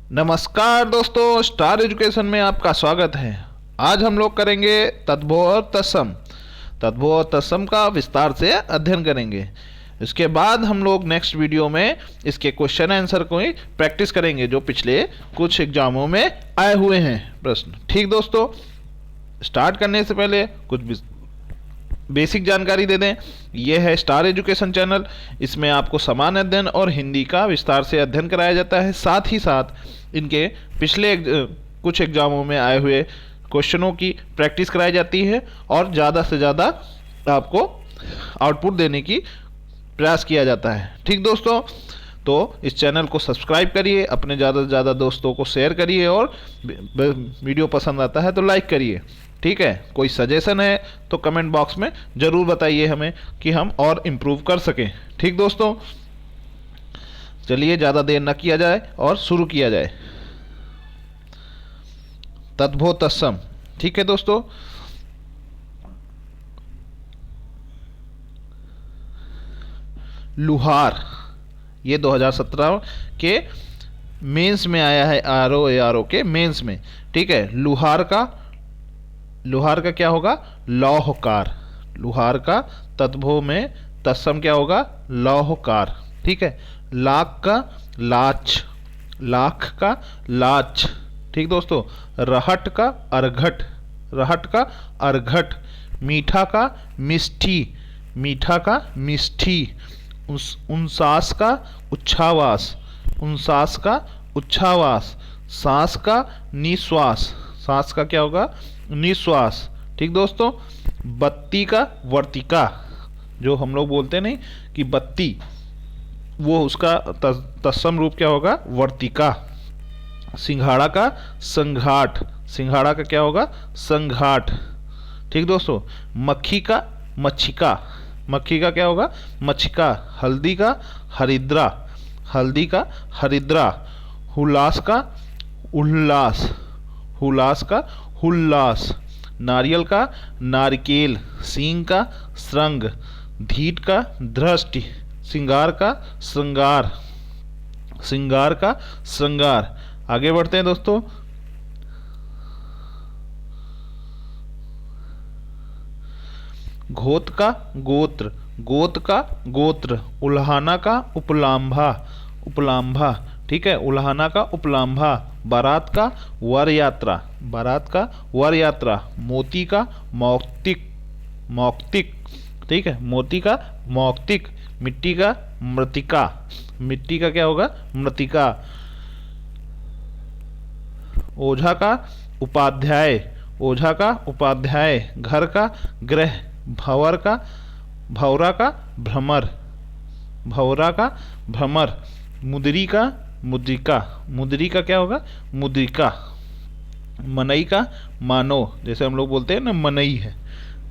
नमस्कार दोस्तों, star education में आपका स्वागत है। आज हम लोग करेंगे तद्भव और तत्सम। तद्भव और तत्सम का विस्तार से अध्ययन करेंगे। इसके बाद हम लोग नेक्स्ट वीडियो में इसके क्वेश्चन आंसर को ही प्रैक्टिस करेंगे जो पिछले कुछ एग्जामों में आए हुए हैं प्रश्न। ठीक दोस्तों, स्टार्ट करने से पहले कुछ बेसिक जानकारी दे दें। यह है स्टार एजुकेशन चैनल। इसमें आपको समान अध्ययन और हिंदी का विस्तार से अध्ययन कराया जाता है। साथ ही साथ इनके पिछले कुछ एग्जामों में आए हुए क्वेश्चनों की प्रैक्टिस कराई जाती है और ज़्यादा से ज़्यादा आपको आउटपुट देने की प्रयास किया जाता है। ठीक दोस्तों, तो इस चैनल को सब्सक्राइब करिए, अपने ज़्यादा से ज़्यादा दोस्तों को शेयर करिए और वीडियो पसंद आता है तो लाइक करिए। ठीक है, कोई सजेशन है तो कमेंट बॉक्स में ज़रूर बताइए हमें कि हम और इम्प्रूव कर सकें। ठीक दोस्तों, चलिए ज़्यादा देर न किया जाए और शुरू किया जाए। तद्भव तत्सम। ठीक है दोस्तों, लुहार ये 2017 के मेंस में आया है, आरओ के मेंस में। ठीक है, लुहार का क्या होगा? लौहकार। लुहार का तद्भव में तत्सम क्या होगा? लौहकार। ठीक है, लाख का लाच, लाख का लाच। ठीक दोस्तों, रहट का अर्घट, रहट का अर्घट। मीठा का मिष्ठी, मीठा का मिष्ठी। उनसास का उच्छ्वास, उनसास का उच्छ्वास। सांस का निश्वास, सांस का क्या होगा? निश्वास। ठीक दोस्तों, बत्ती का वर्तिका, जो हम लोग बोलते नहीं कि बत्ती, वो उसका तत्सम रूप क्या होगा? वर्तिका। सिंघाड़ा का संघाट, सिंघाड़ा का क्या होगा? संघाट। ठीक दोस्तों, मक्खी का मच्छिका, मक्खी का क्या होगा? मच्छिका। हल्दी का हरिद्रा, हल्दी का हरिद्रा। हुलास का उल्लास, हुलास का हुल्लास। नारियल का नारिकेल। सींग का श्रृंग। धीट का दृष्टि। सिंगार का श्रृंगार, सिंगार का श्रृंगार। आगे बढ़ते हैं दोस्तों। घोत का गोत्र, गोत का गोत्र। उल्हाना का उपलाम्भा, उपलाम्भा। ठीक है, उल्हाना का उपलाम्भा। बारात का वर यात्रा, बारात का वर यात्रा। मोती का मौक्तिक, मौक्तिक। ठीक है, मोती का मौक्तिक। मिट्टी का मृतिका, मिट्टी का क्या होगा? मृतिका। ओझा का उपाध्याय, ओझा का उपाध्याय। घर का गृह। भंवर का भौरा का भ्रमर, भौरा का भ्रमर। मुदरी का मुद्रिका, मुदरी का क्या होगा? मुद्रिका। मनई का मानो, जैसे हम लोग बोलते हैं ना मनई है,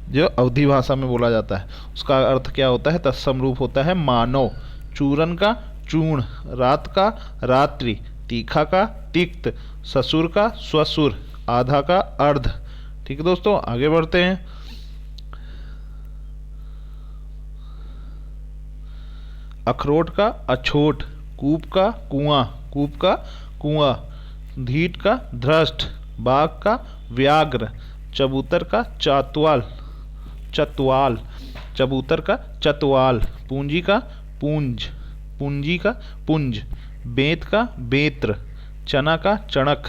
जो अवधी भाषा में बोला जाता है, उसका अर्थ क्या होता है? तत्सम रूप होता है मानो। चूरन का चूर्ण। रात का रात्रि। तीखा का तिक्त। ससुर का स्वसुर। आधा का अर्ध। ठीक है दोस्तों, आगे बढ़ते हैं। अखरोट का अछोट। कूप का कुआं, कूप का कुआं। धीट का धृष्ट। बाघ का व्याघ्र। चबूतर का चातवाल, चतवाल। चबूतर का चतवाल। पूंजी का पूंज, पूंजी का पुंज। बेंत का बेत्र। चना का चणक,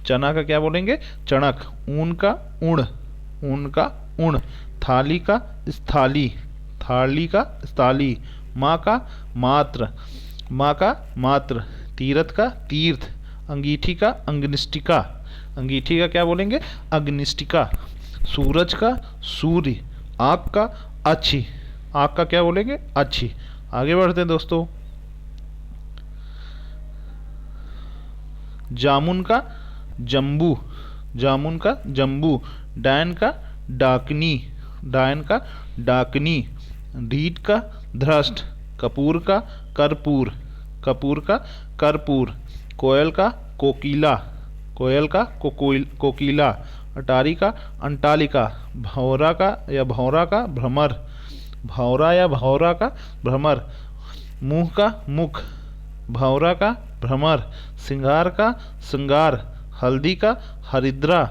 चना का क्या बोलेंगे? चणक। ऊन का ऊण, ऊन का ऊण। थाली का स्थाली, थाली का स्थाली। माँ का मात्र, माँ का मात्र। तीर्थ का तीर्थ। अंगीठी का अंगनिष्ठिका, अंगीठी का क्या बोलेंगे? अग्निष्ठिका। सूरज का सूर्य। आँख का अच्छी, आँख का क्या बोलेंगे? अच्छी। आगे बढ़ते हैं दोस्तों। जामुन का जम्बू, जामुन का जम्बू। डायन का डाकनी, डायन का डाकनी। ढीठ का धृष्ट। कपूर का कर्पूर, कपूर का कर्पूर। कोयल का कोकिला, कोयल का कोकिला। अटारी का अंटालिका। भौरा का या भौरा का भ्रमर, भौरा या भौरा का भ्रमर। मुंह का मुख। भौरा का भ्रमर, सिंगार का श्रृंगार, हल्दी का हरिद्रा।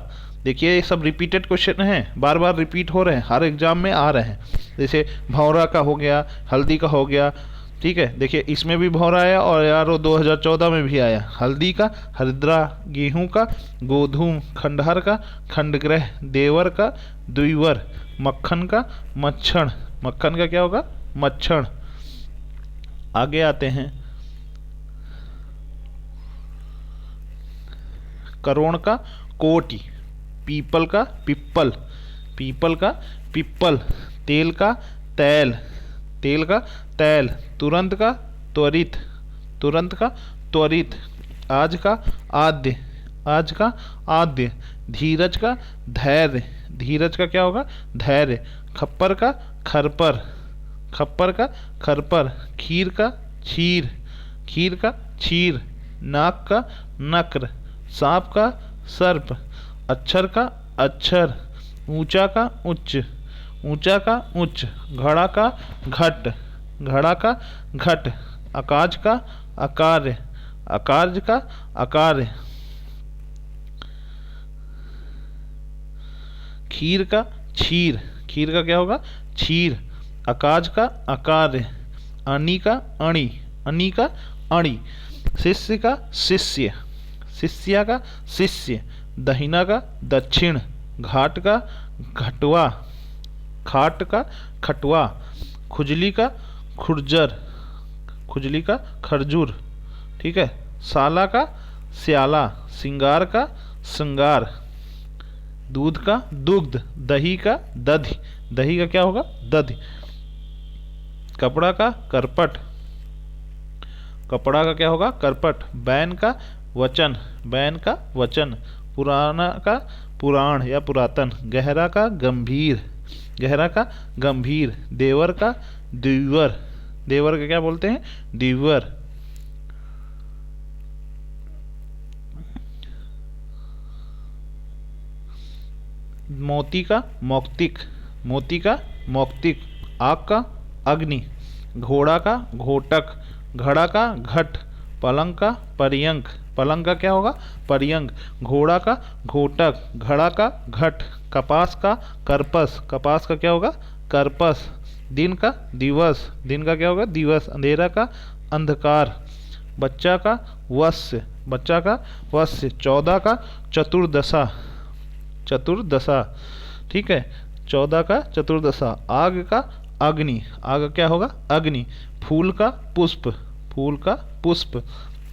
देखिए ये सब रिपीटेड क्वेश्चन हैं, बार बार रिपीट हो रहे हैं, हर एग्जाम में आ रहे हैं। जैसे भौरा का हो गया, हल्दी का हो गया, ठीक है। देखिए इसमें भी भौरा आया और यार वो 2014 में भी आया। हल्दी का हरिद्रा, गेहूं का गोधूम, खंडहर का खंडग्रह, देवर का द्विवर, मक्खन का मच्छर। मक्खन का क्या होगा? मच्छर। आगे आते हैं, करोड़ का कोटि, पीपल का पिप्पल, पीपल का पिप्पल, तेल का तैल, तेल का तैल, तुरंत का त्वरित, तुरंत का त्वरित, आज का आद्य, आज का आद्य, धीरज का धैर्य, धीरज का क्या होगा? धैर्य, खप्पर का खरपर, खप्पर का खरपर, खीर का क्षीर, खीर का क्षीर, नाक का नक्र, सांप का सर्प, अक्षर का अक्षर, ऊंचा का उच्च, ऊंचा का उच्च, घड़ा का घट, घड़ा का घट, आकाश का अकार्य, आकाश का अकार्य, खीर का क्षीर, खीर का क्या होगा? क्षीर, आकाश का अकार्य, अनी का अणि, अनी का अणि, शिष्य का शिष्य, शिष्या का शिष्य, दहिना का दक्षिण, घाट का घटवा, खाट का खटवा, खुजली का खुरजर, खुजली का खरजूर, ठीक है। साला का स्याला, सिंगार का श्रृंगार, दूध का दुग्ध, दही का दधि, दही का क्या होगा? दधि, कपड़ा का करपट, कपड़ा का क्या होगा? करपट, बैन का वचन, बैन का वचन, पुराना का पुराण या पुरातन, गहरा का गंभीर, गहरा का गंभीर, देवर का द्विवर, देवर का क्या बोलते हैं? द्विवर, मोती का मौक्तिक, मोती का मौक्तिक, आग का अग्नि, घोड़ा का घोटक, घड़ा का घट, पलंग का पर्यंक, पलंग का क्या होगा? पर्यंक, घोड़ा का घोटक, घड़ा का घट, कपास का करपस, कपास का क्या होगा? करपस, दिन का दिवस, दिन का क्या होगा? दिवस, अंधेरा का अंधकार, बच्चा का वत्स्य, बच्चा का वत्स्य, 14 का चतुर्दशा, चतुर्दशा, ठीक है। 14 का चतुर्दशा, आग का अग्नि, आग का क्या होगा? अग्नि, फूल का पुष्प, फूल का पुष्प,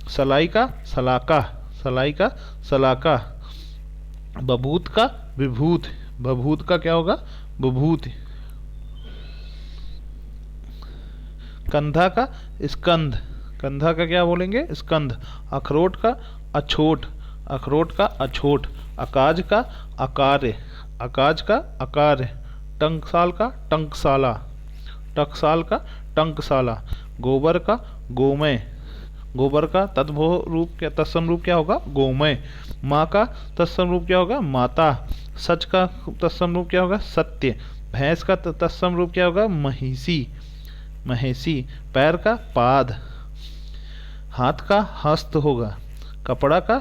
सलाई का सलाका, सलाई का सलाका, बभूत का विभूत, बभूत का क्या होगा? विभूत, कंधा का स्कंध, कंधा का क्या बोलेंगे? स्कंध, अखरोट का अछोट, अखरोट का अछोट, अकाज का अकार्य, अकाज का अकार्य, टंकसाल का टंकसाला, टकसाल का टंकसाला, गोबर का गोमय, गोबर का तद्भव रूप क्या, तत्सम रूप क्या होगा? गोमय, माँ का तत्सम रूप क्या होगा? माता, सच का तत्सम रूप क्या होगा? सत्य, भैंस का तत्सम रूप क्या होगा? महिषी, महेशी, पैर का पाद, हाथ का हस्त होगा, कपड़ा का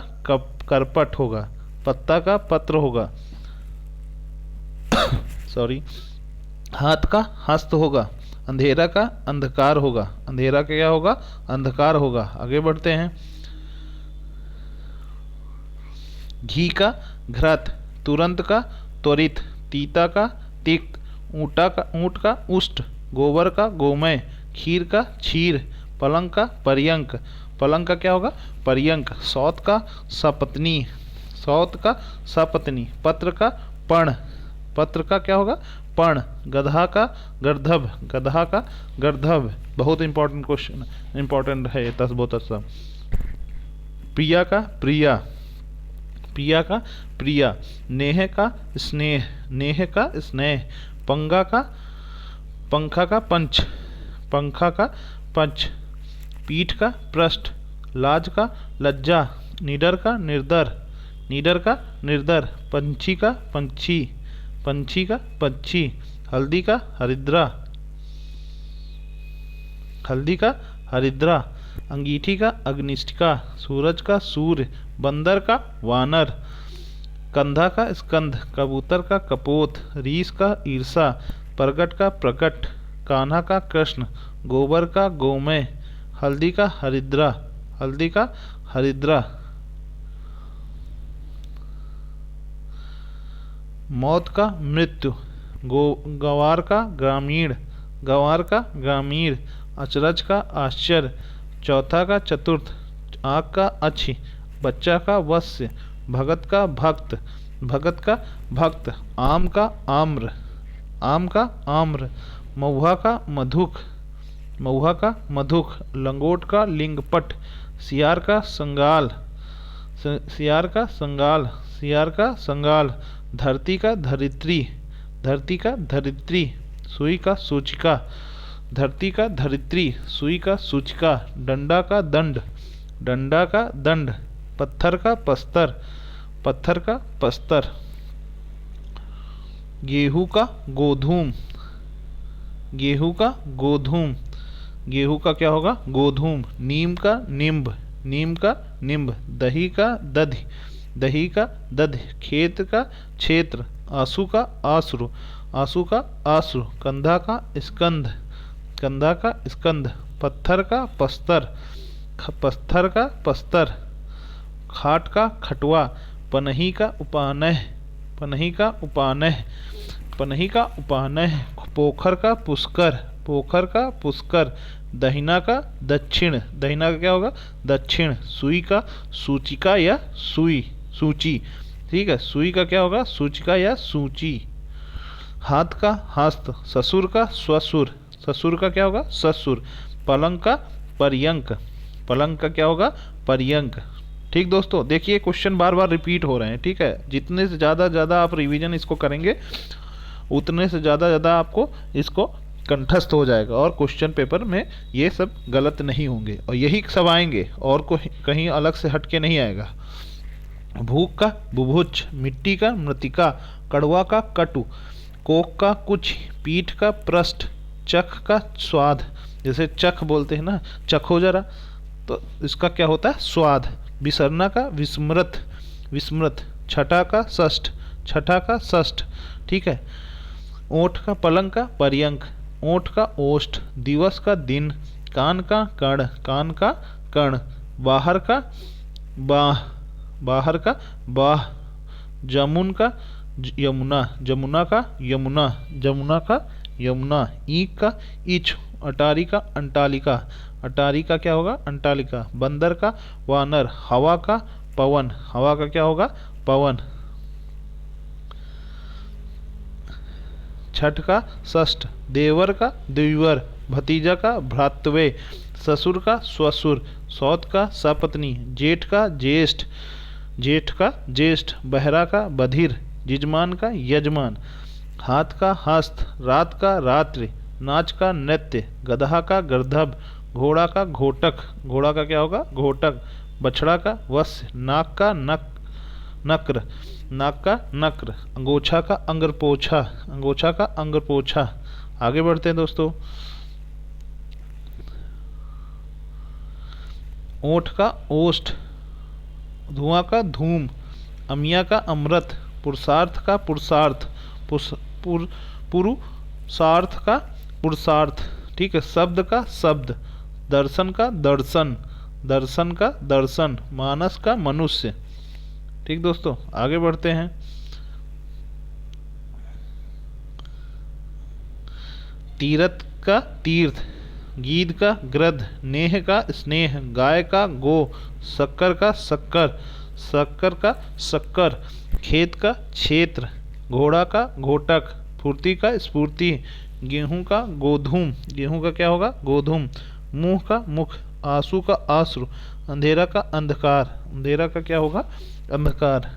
करपट होगा, पत्ता का पत्र होगा सॉरी, हाथ का हस्त होगा, अंधेरा का अंधकार होगा, अंधेरा का क्या होगा? अंधकार होगा। आगे बढ़ते हैं, घी का घृत, तुरंत का त्वरित, तीता का तिक्त, ऊंट का उष्ट, गोबर का गोमय, खीर का क्षीर, पलंग का पर्यंक, पलंग का क्या होगा? पर्यंक, सौत का सपत्नी, सौत का सपत्नी, पत्र का पण, पत्र का क्या होगा? पण, गधा का गर्धभ, गधा का गर्धभ। बहुत इंपॉर्टेंट क्वेश्चन, इंपॉर्टेंट है ये तस्बोतत्सम। प्रिया का प्रिया, प्रिया का प्रिया, नेह का स्नेह, नेह का स्नेह, पंगा का पंखा का पंच, पंखा का पंच, पीठ का पृष्ठ, लाज का लज्जा, निडर का निर्दर, निडर का निर्दर, पंछी का पंछी, पंछी का पक्षी, हल्दी का हरिद्रा, हल्दी का हरिद्रा, अंगीठी का अग्निष्ठिका, सूरज का सूर्य, बंदर का वानर, कंधा का स्कंध, कबूतर का कपोत, रीस का ईर्षा, प्रगट का प्रकट, कान्हा का कृष्ण, गोबर का गोमय, हल्दी का हरिद्रा, हल्दी का हरिद्रा, मौत का मृत्यु, गंवार का ग्रामीण, गंवार का ग्रामीण, अचरज का आश्चर्य, चौथा का चतुर्थ, आँख का अच्छी, बच्चा का वत्स्य, भगत का भक्त, भगत का भक्त, आम का आम्र, आम का आम्र, महुआ का मधुक, महुआ का मधुक, लंगोट का लिंगपट, सियार का संगाल, सियार का संगाल, सियार का संगाल, धरती का धरित्री, धरती का धरित्री, सुई का सूचिका, धरती का धरित्री, सुई का सूचिका, डंडा का दंड, डंडा का दंड, पत्थर का पस्तर, पत्थर का पस्तर, गेहूं का गोधूम, गेहूं का गोधूम, गेहूं का क्या होगा गोधूम, नीम का निम्ब, नीम का निम्ब, दही का दधि, दही का दधि, खेत का क्षेत्र, आंसू का आश्रु, आंसू का आश्रु, कंधा का स्कंध, कंधा का स्कंध, पत्थर का पस्तर, पत्थर का पस्तर, खाट का खटवा, पनही का उपानह, पनही का उपानह, पनही का उपानह, पोखर का पुष्कर, पोखर का पुष्कर, दहिना का दक्षिण, दहिना का क्या होगा दक्षिण, सुई का सूचिका या सुई, सूची, ठीक है, सुई का क्या होगा सूचिका या सूची, हाथ का हस्त, ससुर का स्वसुर, ससुर का क्या होगा ससुर, पलंग का पर्यंक, पलंग का क्या होगा पर्यंक। ठीक दोस्तों, देखिए क्वेश्चन बार बार रिपीट हो रहे हैं, ठीक है, जितने से ज़्यादा आप रिवीजन इसको करेंगे उतने से ज़्यादा आपको इसको कंठस्थ हो जाएगा और क्वेश्चन पेपर में ये सब गलत नहीं होंगे और यही सब आएंगे और कोई कहीं अलग से हट के नहीं आएगा। भूख का बुभुच, मिट्टी का मृतिका, कड़वा का कटु, कोक का कुछ, पीठ का पृष्ठ, चख का स्वाद, जैसे चख बोलते हैं ना, चखो जरा, तो इसका क्या होता है स्वाद, विसरना का विस्मृत, विस्मृत, छठा का षष्ठ, छठा का षष्ठ, ठीक है, ओठ का पलंग का पर्यंक, ओठ का ओष्ठ, दिवस का दिन, कान का कण, कान का कण, बाहर का बाह, बाहर का बाह, जमुन का यमुना, जमुना का यमुना, जमुना का यमुना, ईख का इच, अटारी का अंटालिका, अटारी का क्या होगा अंटालिका, बंदर का वानर, हवा का पवन, हवा का क्या होगा पवन, छठ का षष्ठ, देवर का द्विवर, भतीजा का भ्रातृव्य, ससुर का स्वसुर, सौत का सपत्नी, जेठ का ज्येष्ठ, जेठ का ज्येष्ठ, बहरा का बधिर, यजमान का यजमान, हाथ का हस्त, रात का रात्रि, नाच का नृत्य, गधा का गर्दभ, घोड़ा का घोटक, घोड़ा का क्या होगा घोटक, बछड़ा का वत्स्य, नाक का नक्र, नाक का नक्र, अंगोछा का अंगरपोछा, अंगोछा का अंगरपोछा। आगे बढ़ते हैं दोस्तों, ओठ का ओष्ठ, धुआं का धूम, अमिया का अमृत, पुरुषार्थ का पुरुषार्थ, पुरुषार्थ का पुरुषार्थ, ठीक है, शब्द का शब्द, दर्शन का दर्शन, दर्शन का दर्शन, मानस का मनुष्य। ठीक दोस्तों, आगे बढ़ते हैं, तीरथ का तीर्थ, गीध का गृध, नेह का स्नेह, गाय का गो, शक्कर का शक्कर, शक्कर का शक्कर, खेत का क्षेत्र, घोड़ा का घोटक, फुर्ती का स्फूर्ति, गेहूं का गोधूम, गेहूं का क्या होगा गोधूम, मुंह का मुख, आंसू का आश्रु, अंधेरा का अंधकार, अंधेरा का क्या होगा अंधकार,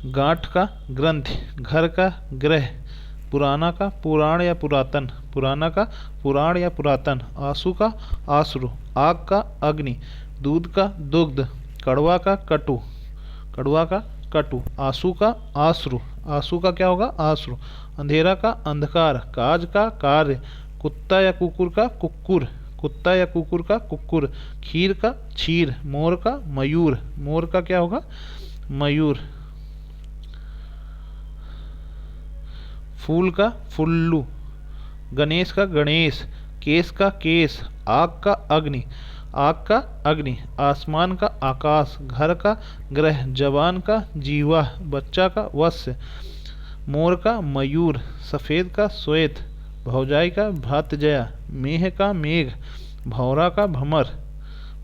गांठ का ग्रंथि, घर का ग्रह, पुराना का पुराण या पुरातन, पुराना का पुराण या पुरातन, आंसू का आश्रु, आग का अग्नि, दूध का दुग्ध, कड़वा का कटु, कड़वा का कटु, आंसू का आश्रु, आंसू का क्या होगा आश्रु, अंधेरा का अंधकार, काज का कार्य, कुत्ता या कुकुर का कुक्कुर, कुत्ता या कुकुर का कुक्कुर। खीर का क्षीर, मोर का मयूर, मोर का क्या होगा मयूर। फूल का फुल्लू, गणेश का गणेश, केस का केस, आग का अग्नि, आग का अग्नि। आसमान का आकाश, घर का ग्रह, जवान का जीवा, बच्चा का वत्स्य। मोर का मयूर, सफ़ेद का श्वेत, भौजाई का भ्रातृजया, मेह का मेघ, भौरा का भ्रमर,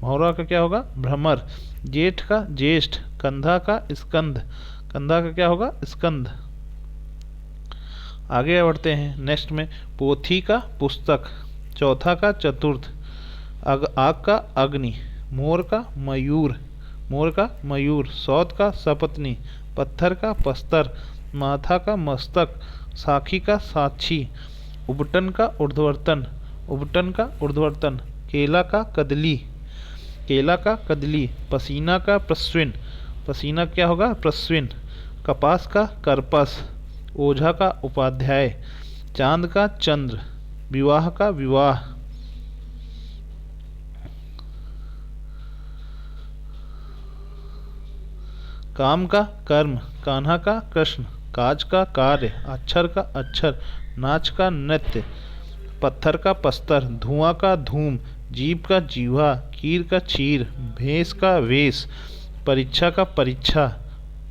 भौरा का क्या होगा भ्रमर। जेठ का ज्येष्ठ, कंधा का स्कंद, कंधा का क्या होगा स्कंद। आगे बढ़ते हैं नेक्स्ट में। पोथी का पुस्तक, चौथा का चतुर्थ, आग का अग्नि, मोर का मयूर, मोर का मयूर। सौत का सपत्नी, पत्थर का पस्तर, माथा का मस्तक, साखी का साक्षी, उबटन का ऊर्ध्ववर्तन, उबटन का ऊर्ध्ववर्तन। केला का कदली, केला का कदली। पसीना का प्रस्विन, पसीना क्या होगा प्रस्विन। कपास का करपस, ओझा का उपाध्याय। चांद का चंद्र, विवाह का विवाह। काम का कर्म, कान्हा का कृष्ण। काज का कार्य, अक्षर का अक्षर, नाच का नृत्य। पत्थर का पस्तर, धुआं का धूम, जीभ का जीवा, कीर का चीर, भेष का वेश। परीक्षा का परीक्षा,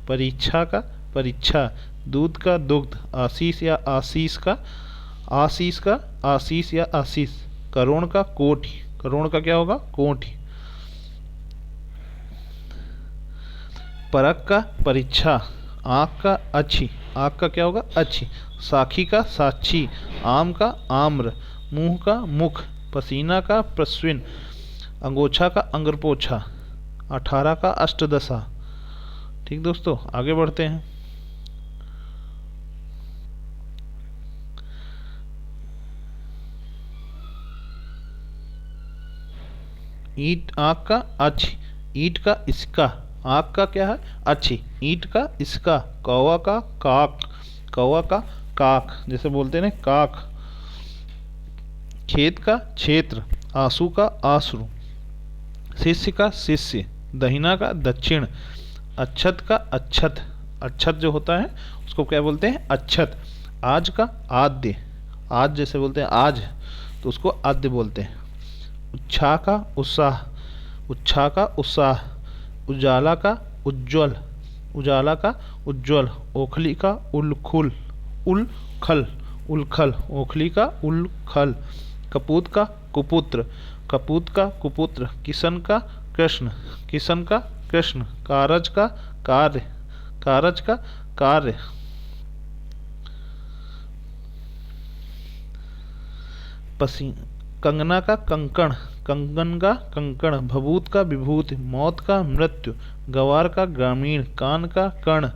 परीक्षा का परीक्षा। दूध का दुग्ध, आशीष या आशीष का, आशीष का आशीष या आशीष। करोड़ का कोटि, करोड़ का क्या होगा कोटि। परख का परीक्षा, आँख का अच्छी, आँख का क्या होगा अच्छी। साखी का साक्षी, आम का आम्र, मुंह का मुख। पसीना का प्रस्विन, अंगोछा का अंगरपोछा। 18 का अष्टदशा। ठीक दोस्तों आगे बढ़ते हैं। ईट, आँख का अच्छी, ईट का इसका, आँख का क्या है अच्छी, ईट का इसका। कौवा का काक, कौवा का काक, जैसे बोलते हैं ना काक। खेत का क्षेत्र, आंसू का आश्रु। शिष्य का शिष्य, दहिना का दक्षिण। अच्छत का अच्छत, अच्छत जो होता है उसको क्या बोलते हैं अच्छत। आज का आद्य, आज जैसे बोलते हैं आज तो उसको आद्य बोलते हैं। उत्साह का उत्साह, उत्साह का उत्साह। उजाला का उज्ज्वल, उजाला का उज्ज्वल। ओखली का उलखुल, उलखल, उलखल। ओखली का उलखल। कपूत का कुपुत्र, कपूत का कुपुत्र। किशन का कृष्ण, किशन का कृष्ण। कारज का कार्य, कारज का कार्य। कंगना का कंकण, कंगन का कंकण। भभूत का विभूति, मौत का मृत्यु। गवार का ग्रामीण, कान का कर्ण।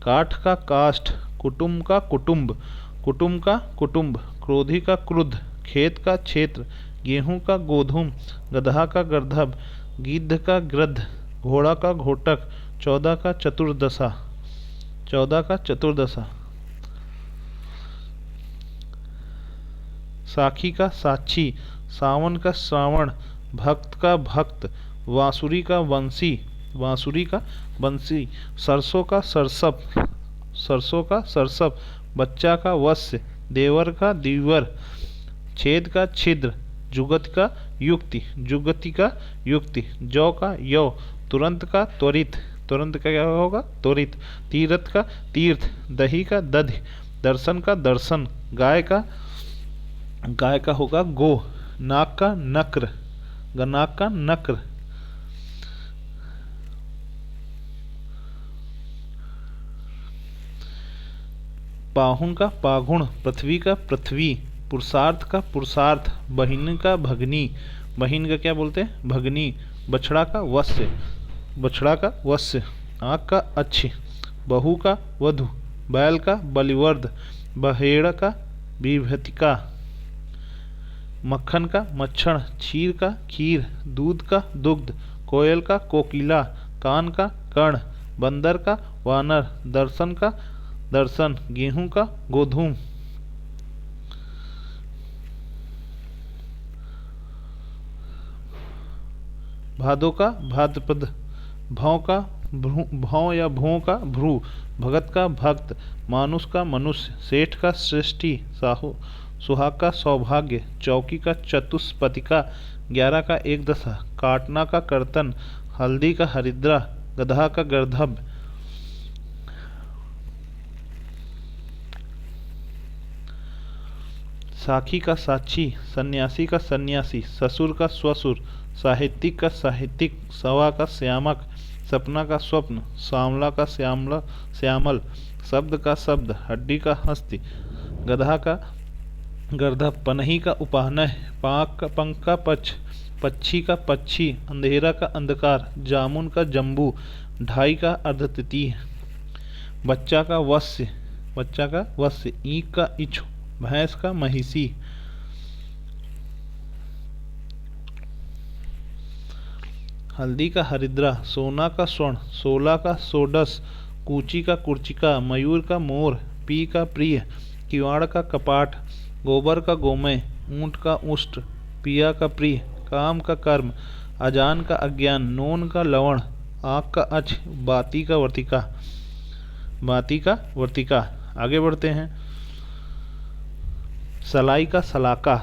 काठ का काष्ठ, कुटुंब का कुटुंब, कुटुंब का कुटुंब। क्रोधी का क्रुद्ध, खेत का क्षेत्र। गेहूं का गोधूम, गधा का गर्दभ, गिद्ध का गृद्ध, घोड़ा का घोटक। 14 का चतुर्दशा, 14 का चतुर्दशा। साखी का साक्षी, सावन का श्रावण। भक्त का भक्त, बांसुरी का वंशी, बांसुरी का बंसी। सरसों का सरसप, सरसों का सरसप। बच्चा का वत्स्य, देवर का दीवर। छेद का छिद्र, जुगत का युक्ति, जुगति का युक्ति। जौ का यौ, तुरंत का त्वरित, तुरंत का क्या होगा त्वरित। तीर्थ का तीर्थ, दही का दधि। दर्शन का दर्शन, गाय का, गाय का होगा गो। नाक का नक्र, नाक का नक्र। पाहुन का पागुण, पृथ्वी का पृथ्वी। पुरुषार्थ का पुरुषार्थ, बहिन का भगनी, बहिन का क्या बोलते हैं भगनी। बछड़ा का वत्स्य, बछड़ा का वत्स्य। आँख का अच्छी, बहू का वधु। बैल का बलिवर्द, बहेड़ का विभतिका। मक्खन का मच्छर, क्षीर का खीर। दूध का दुग्ध, कोयल का कोकिला। कान का कर्ण, बंदर का वानर। दर्शन का दर्शन, गेहूं का गोधूम। भादो का भाद्रपद, भौं का भौं या भों का भ्रू, भगत का भक्त, मानुष का मनुष्य, सेठ का सृष्टि, साहू सुहाग का सौभाग्य, चौकी का चतुष्पतिका, 11 का एक दशा, काटना का कर्तन, हल्दी का हरिद्रा, गधा का गर्दभ, साखी का साक्षी, सन्यासी का सन्यासी, ससुर का स्वसुर, साहित्यिक का साहित्यिक, सवा का श्यामक, सपना का स्वप्न, सांवला का श्यामल, शब्द का शब्द, हड्डी का हस्ती, गधा का गर्दभ, पनही का उपाहनय, पाक का पंख का पक्ष, पक्षी का पक्षी, अंधेरा का अंधकार, जामुन का जम्बू, ढाई का अर्धतृतीय, बच्चा का वस्य, ईंख का इच्छु, भैंस का महिषी, हल्दी का हरिद्रा, सोना का स्वर्ण, 16 का सोडस, कूची का कुर्चिका, मयूर का मोर, पी का प्रिय, किवाड़ का कपाट, गोबर का गोमय, ऊंट का उष्ट, पिया का प्रिय, काम का कर्म, अजान का अज्ञान, नोन का लवण, आँख का अच, बाती का वर्तिका। आगे बढ़ते हैं। सलाई का सलाका,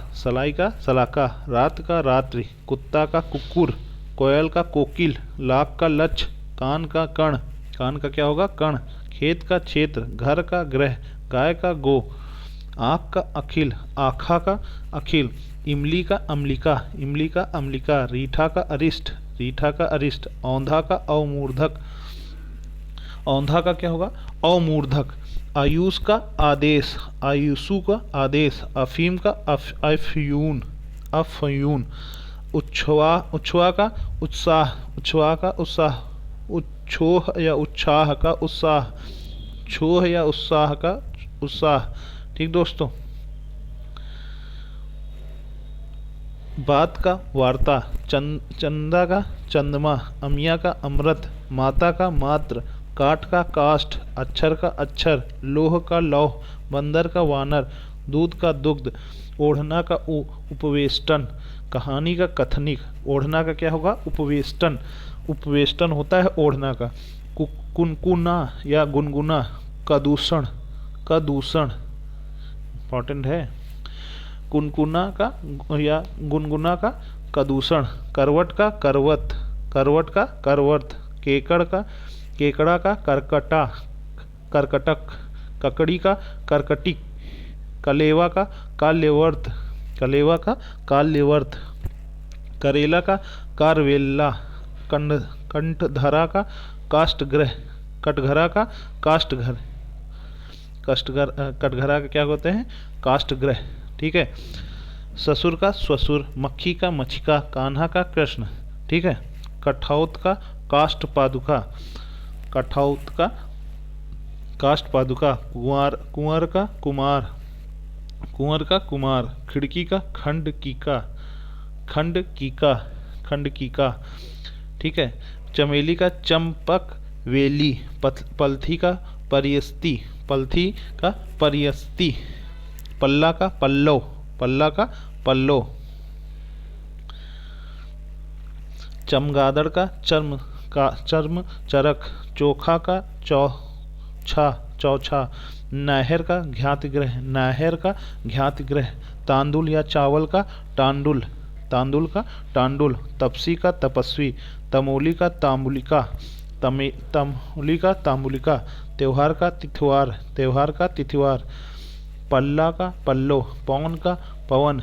रात का रात्रि, कुत्ता का कुक्कुर, कोयल का कोकिल, लाख का लक्ष्य, कान का कण, कान का क्या होगा कण, खेत का क्षेत्र, घर का ग्रह, गाय का गो, आँख का अखिल, आखा का अखिल, इमली का अम्लिका, रीठा का अरिष्ट, औंधा का अवमूर्धक, औंधा का क्या होगा अवमूर्धक, आयुष का आदेश, आयुषु का आदेश, अफीम का अफयून, उच्छ्वा का उत्साह, उच्छोह या उत्साह का उत्साह। ठीक दोस्तों। बात का वार्ता, चंदा का चंद्रमा, अमिया का अमृत, माता का मात्र, काठ का काष्ठ, अक्षर का अक्षर, लोह का लौह, बंदर का वानर, दूध का दुग्ध, ओढ़ना का उपवेष्टन, कहानी का कथनिक, ओढ़ना का क्या होगा उपवेष्टन होता है ओढ़ना का, कुनकुना या गुनगुना, कदूषण इंपॉर्टेंट है, कुनकुना का या गुनगुना का कदूषण, करवट का करवट, केकड़ा का करकटक, ककड़ी का करकटिक, कलेवा का काल्यवर्त, करेला का कारवेला, कंठधरा का काष्ठग्रह, कटघरा का काष्ठघर, कटघरा का क्या होते हैं काष्ठग्रह। ठीक है। ससुर का स्वसुर, मक्खी का मच्छिका, कान्हा का कृष्ण। ठीक है। कठौत का काष्ठपादुका, कुंवर का कुमार, खिड़की का खंडकीका। ठीक है। चमेली का चंपक वेली, पलथी का परियस्ती, पल्ला का पल्लो, चमगादड़ का चर्म चरक, चोखा का चौछा, नाहर का घ्यातगृह, तांदुल या चावल का टांडुल, तपसी का तपस्वी, तमोली का तांबुलिका, त्योहार का तिथवार, पल्ला का पल्लो, पवन का पवन,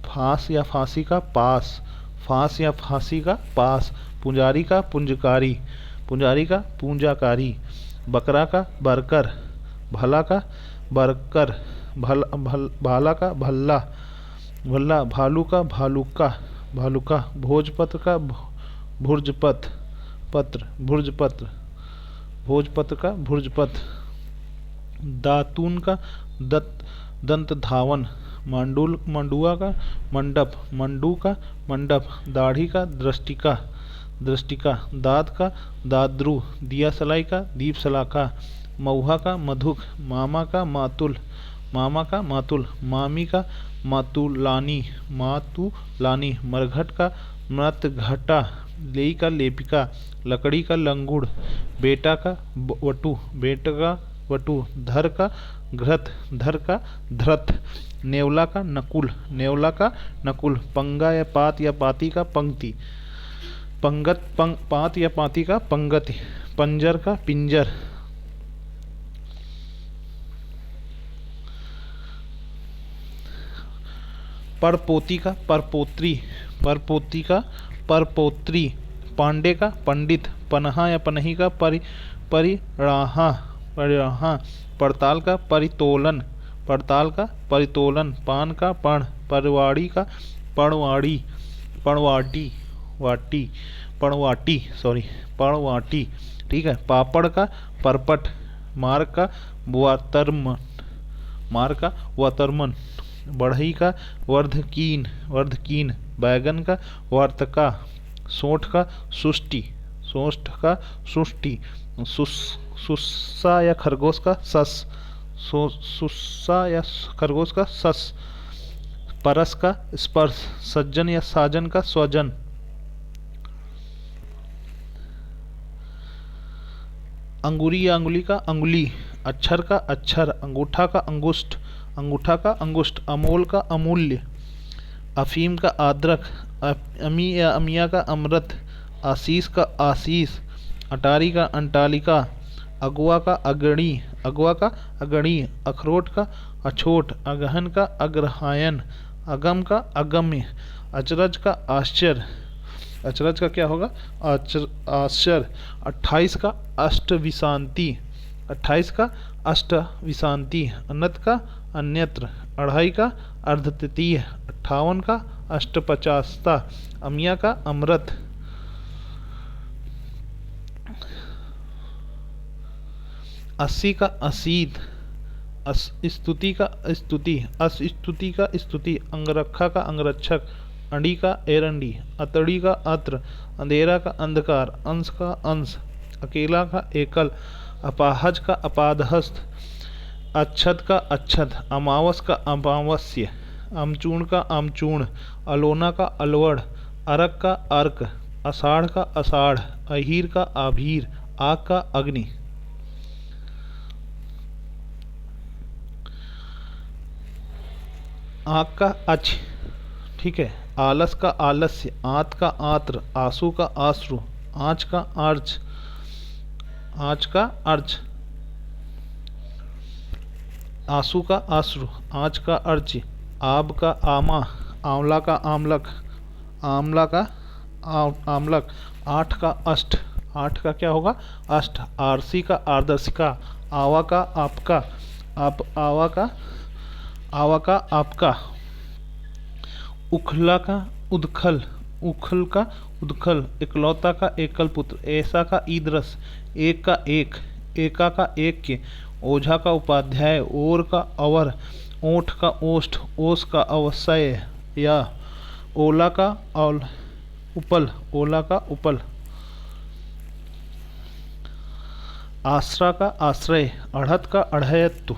फांस या फांसी का पास, पुंजारी का पूंजाकारी, बकरा का बरकर, भला का बरकर, भाला का भल्ला, भालू का भालुका, भोजपत्र का भुर्जपत्र, दातून का दंत धावन, मंडुआ का मंडू का मंडप, दाढ़ी का दृष्टिका, दाद का दाद्रू, दिया सलाई का दीप सलाखा, मऊहा का मधुक, मामा का मातुल, मामी का मातुलानी, मरघट का मृतघटा, लेई का लेपिका, लकड़ी का लंगुड़, बेटा का वटु, बेटा का वटु, धर का घृत, धर का धृत, नेवला का नकुल, नेवला का नकुल, पंगा या पाती का पंक्ति, पंगत पात या पाती का पंगति, पंजर का पिंजर, परपोती का परपोत्री, परपोती का परपोत्री, पांडे का पंडित, पनहा या पनही का परिराहा, परिराहा, पड़ताल का परितोलन, पड़ताल का परितोलन, पान का पण, परवाड़ी का पणवाड़ी, पणवाटी, वाटी, पणवाटी, सॉरी पणवाटी, ठीक है। पापड़ का परपट, मार्ग का वातरमन, मार्ग का वातरमन, बढ़ई का वर्धकीन, वर्धकीन, बैगन का वर्तका, सोंठ का सुष्टि, सोंठ का सुष्टि, सुस्सा या खरगोश का सस, सुस्सा या खरगोश का सस, परस का स्पर्श, सज्जन या साजन का स्वजन, अंगूरी या अंगुली का अंगुली, अक्षर का अक्षर, अंगूठा का अंगुष्ठ, अंगूठा का अंगुष्ठ, अमोल का अमूल्य, अफीम का आद्रक, अमी या अमिया का अमृत, आशीष का आशीष, अटारी का अंटालिका, अगवा का अगणी, अगवा का अगणी, अखरोट का अछोट, अगहन का अग्रहायन, अगम का अगम्य, अचरज का आश्चर्य, अचरज का क्या होगा आश्चर्य, 28 का अष्टविशांति, 28 का अष्टविशांति, अनत का अन्यत्र, अढ़ाई का अर्धतृतीय, 58 का अष्टपचासता, अमिया का अमृत, अस्सी का असीत, स्तुति का स्तुति, असस्तुति का स्तुति, अंगरखा का अंगरक्षक, अंडी का एरंडी, अतड़ी का अत्र, अंधेरा का अंधकार, अंश का अंश, अकेला का एकल, अपाहज का अपादहस्त, अच्छत का अच्छत, अमावस का अमावस्य, अमचूर्ण का अमचूर्ण, अलोना का अलवड़, अरक का अर्क, अषाढ़ का अषाढ़, अहीर का आभीर, आग का अग्नि, आँख का अच, ठीक है। आलस का आलस्य, आंत का आत्र, आंसू का आश्रु, आँच का आर्च, आँच का अर्च, आंसू का आश्रु, आँच का अर्च, आब का आमा, आंवला का आमलक, आमला का आमलक, आठ का अष्ट, आठ का क्या होगा अष्ट, आरसी का आदर्शिका, आवा का आपका, आवा का आपका, उखला का उदखल, उखल का उदखल, इकलौता का एकल पुत्र, ऐसा का ईदरस, एक का एक, एका का एक के, ओझा का उपाध्याय, ओर का अवर, ओठ का ओष्ठ, ओस का अवश्य या, ओला का औल उपल, ओला का उपल, आश्रा का आश्रय, अढ़त का अढ़यत्व,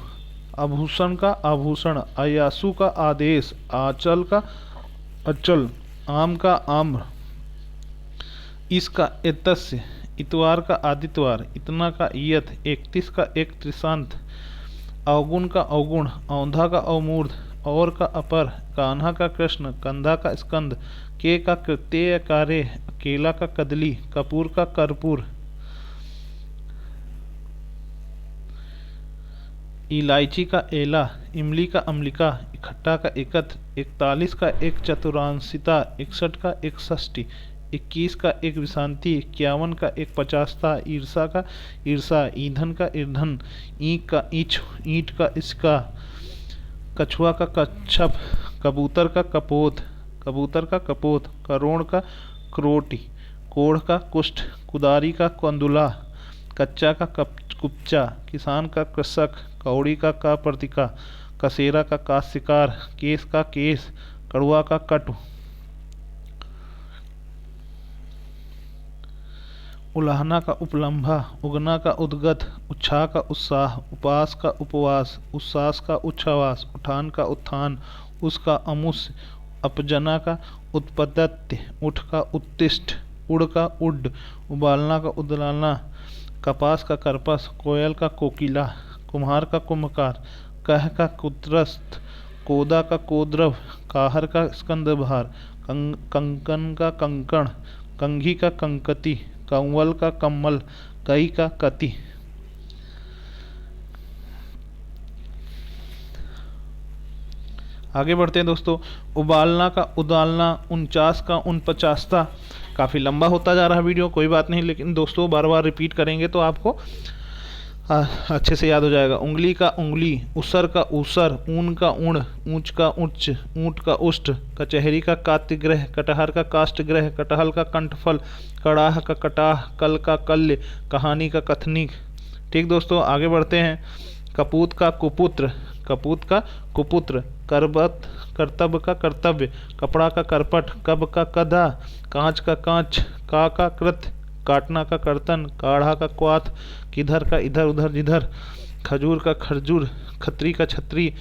आभूषण का आभूषण, अयासु का आदेश, आंचल का अचल, आम का आम्र, इसका एतस्य, इतवार का आदित्वार, इतना का इयत, 31 का एक त्रिशांत, अवगुण का अवगुण, औंधा का अवमूर्ध, और का अपर, कान्हा का कृष्ण, कंधा का स्कंद, के का कृत्य कार्य, केला का कदली, कपूर का कर्पूर, इलायची का एला, इमली का अम्लिका, इकट्ठा का एकत्र, 41 का एक चतुरांशिता, 61 का एक षष्ठी, 21 का एक विशांति, 51 का एक पचासता, ईर्षा का ईर्षा, ईंधन का ईंधन, ईंट का ईंच, ईंट का इसका, कछुआ का कच्छप, कबूतर का कपोत, कबूतर का कपोत, करोड़ का क्रोटी, कोढ़ का कुष्ठ, कुदारी का कंदुला, कच्चा का कुप्चा, किसान का कृषक, कौड़ी का प्रतिका, कसेरा का काश्यकार, केस का केस, कड़ुआ का कटु, उलाहना का उपलम्भा, उगना का उद्गत, उत्साह का उत्साह, उपास का उपवास, उच्छ्वास का उच्छ्वास, उठान का उत्थान, उसका अमुष्य, अपजना का उत्पत्ति, उठ का उत्तिष्ठ, उड़ का उड, उबालना का उदलाना, कपास का करपस, कोयल का कोकिला, कुम्हार का कुम्भकार, कह का कुत्रस्थ, कोदा का कोद्रव, काहर का स्कंदभार, कंकन का कंकण, कंघी का कंकती, कंवल का कम्मल, कई का कति। आगे बढ़ते हैं दोस्तों। उबालना का उदालना, 49 का 49ता। काफ़ी लंबा होता जा रहा है वीडियो, कोई बात नहीं, लेकिन दोस्तों बार बार रिपीट करेंगे तो आपको अच्छे से याद हो जाएगा। उंगली का उंगली, उसर का उसर, ऊन का ऊण, ऊंच का उच्च, ऊंट का उष्ट, कचहरी का कातिग्रह, कटहर का काष्ठग्रह, कटहल का कंठफल, कड़ाह का कटाह, कल का कल्य, कहानी का कथनी। ठीक दोस्तों, आगे बढ़ते हैं। कपूत का कुपुत्र, कपूत का कुपुत्र, करबत कर्तव्य का कर्तव्य, कपड़ा का करपट, कब का कदा, कांच का कांच, का कृत, काटना का कर्तन, काढ़ा का क्वाथ, किधर का इधर उधर जिधर, खजूर का खरजूर, खत्री का छत्री,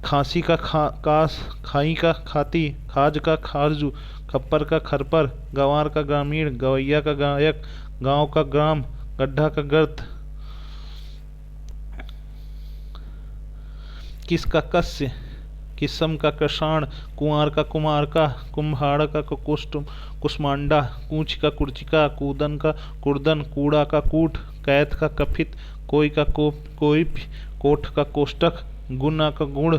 खांसी का कास, खाई का खाती, खाज का खारजू, खप्पर का खरपर, गंवार का ग्रामीण, गवैया का गायक, गांव का ग्राम, गड्ढा का गर्त, किस का कस्य, किस्म का कृषाण, कुंवार का कुमार का, कुम्हाड़ का कुष्ट कुष्मांडा, कूच का कुर्चिका, कूदन का कुर्दन, कूड़ा का कूट, कैथ का कफित, कोई का कोइप, कोठ का कोष्टक, गुना का गुड़,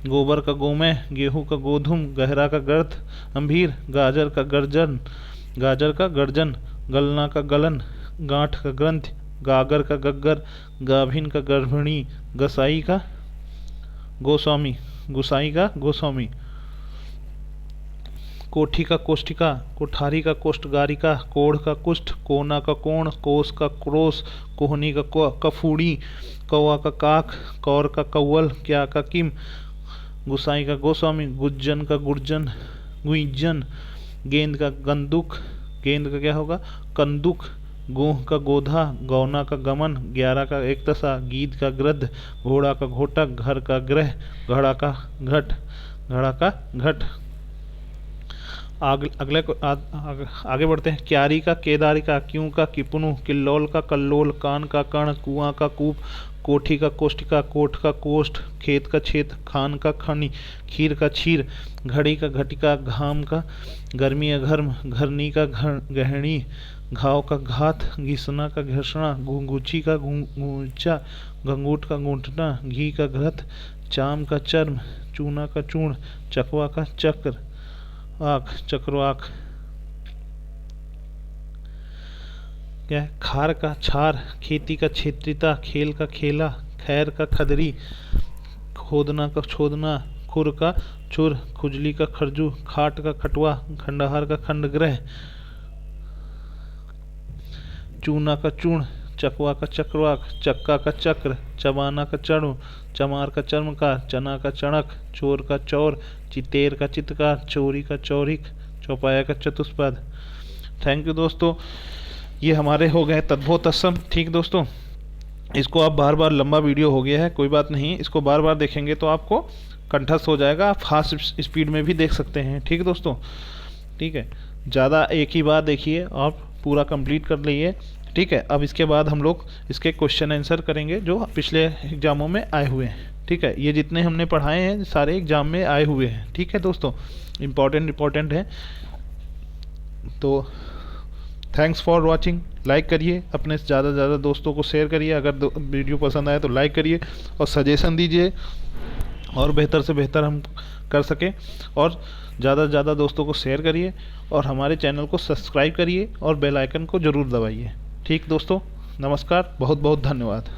गोबर का गोमय, गेहूं का गोधुम, गहरा का गर्त, अम्भीर, गाजर का गर्जन, गाजर का गर्जन, गलना का गलन, गांठ का ग्रंथ, गागर का गग्गर, गाभिन का गर्भिणी, गसाई का गोस्वामी, गुसाई का गोस्वामी, कोठी का कोष्ठिका, कोठारी का कोष्ठगारिका, कोढ़ का कुष्ठ, कोना का कोण, कोस का क्रोस, कोहनी का कफूड़ी, कौवा का काक, कौर का कौवल, क्या का किम, गुसाई का गोस्वामी, गुज्जन का गुर्जन, गुइजन, गेंद का गंदुक, गेंद का क्या होगा कंदुक, गोह का गोधा, गौना का गमन, 11 का एक तसा, गीद का गृद्ध, घोड़ा का घोटक, घर का ग्रह, घड़ा का घट, घड़ा का घट। आगे बढ़ते हैं। क्यारी का केदारी का, क्यों का किपनु, किल्लौल का कल्लोल, कान का कण, कुआं का कूप, कोठी का कोष्ठिका, कोठ का कोष्ठ, खेत का छेत, खान का खनी, खीर का छीर, घड़ी का घटिका, घाम का गर्मी या घर्म, घरनी का गहनी, घाव का घात, घिसना का घर्षणा, घुंगुची का घुंचा, घंगूट का घूंटना, घी का घृत, चाम का चर्म, चूना का चूर्ण, चकवा का चक्र आख, चक्रवाक। क्या है? खार का छार, खेती का क्षेत्रिता, खेल का खेला, खैर का खदरी, खोदना का छोदना, खुर का चुर, खुजली का खरजू, खाट का खटुआ, खंडहार का खंडग्रह, चूना का चूर्ण, चकवा का चक्रवाक, चक्का का चक्र, चबाना का चणु, चमार का चर्मकार, चना का चणक, चोर का चौर, चितेर का चितकार, चोरी का चौरिक, चौपाया का चतुष्पद। थैंक यू दोस्तों, ये हमारे हो गए तद्भव तत्सम। ठीक दोस्तों, इसको आप बार बार, लंबा वीडियो हो गया है, कोई बात नहीं, इसको बार बार देखेंगे तो आपको कंठस्थ हो जाएगा, आप फास्ट स्पीड में भी देख सकते हैं। ठीक दोस्तों, ठीक है, ज़्यादा एक ही बार देखिए और पूरा कंप्लीट कर लीजिए। ठीक है, अब इसके बाद हम लोग इसके क्वेश्चन आंसर करेंगे जो पिछले एग्जामों में आए हुए हैं। ठीक है, ये जितने हमने पढ़ाए हैं सारे एग्जाम में आए हुए हैं। ठीक है दोस्तों, इम्पोर्टेंट है। तो थैंक्स फॉर वॉचिंग। लाइक करिए, अपने ज़्यादा से ज़्यादा दोस्तों को शेयर करिए, अगर वीडियो पसंद आए तो लाइक करिए और सजेशन दीजिए और बेहतर से बेहतर हम कर सकें, और ज़्यादा से ज़्यादा दोस्तों को शेयर करिए और हमारे चैनल को सब्सक्राइब करिए और बेल आइकन को ज़रूर दबाइए। ठीक दोस्तों, नमस्कार, बहुत बहुत धन्यवाद।